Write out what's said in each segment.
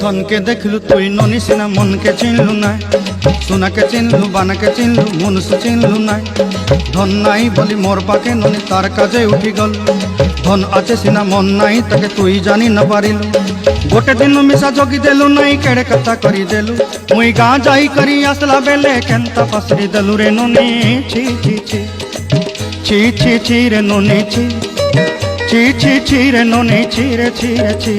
धन के देखलु तुई ननी सिना मन के चिन्हलु ना सोना के चिन्हलु बाना के चिन्हलु मनुष्य चिन्हलु ना धन नाई बोली मोर पाके ननी तार काजे उठी गल धन आचे सिना मन नाई ताके तुई जानी न पारिलु गोटे दिन मिसा जगी देलु नाई केड़े कथा करी देलु मुई गाँ जाई करी आसला बेले केंता पसरी देलु रे ननी छी छी छी छी छी छी रे ननी छी छी छी छी रे ननी छी रे छी रे छी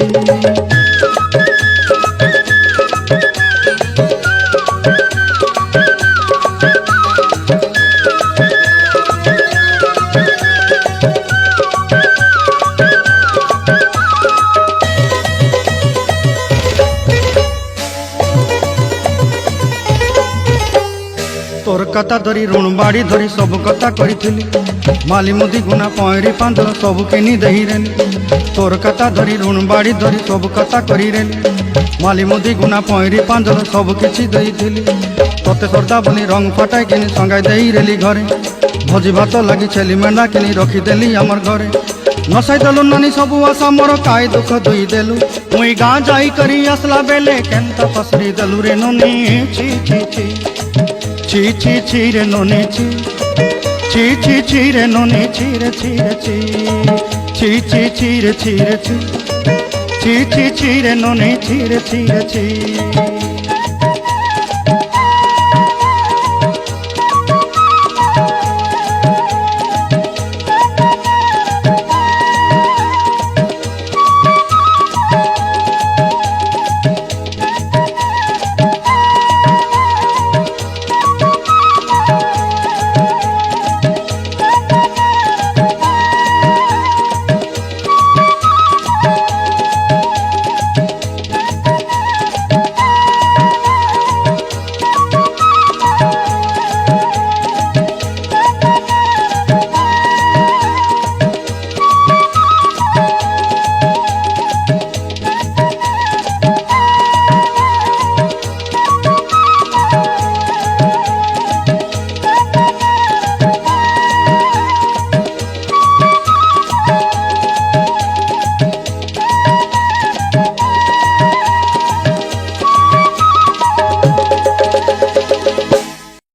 तोर कथा धरी ऋण बाड़ी धरी सब कथा करी माली मुदी गुना पयरी पांदर सब किनी दही रेली तोर कथा धरी ऋण बाड़ी धरी सब कथा करी रेली माली मुदी गुना पयरी पांदर सब किछि दही थिली तोते सरदा बोली रंग फटाई किनी संगाई दही रेली घरे भोजी भात लगी छेली मेंढा किनी रखी देली हमर घरे नसाई देलु नानी सबु आशा मोर काय दुख दुई देलु मुई गाँ जाई करी आसला बेले केंता पसरी देलु रे ननी छी छी छी छी छी छी रे ननी छी छी छी छी रे ननी छी रे छी रे छी छी छी छी रे छी रे छी छी छी छी रे ननी छी रे छी रे छी।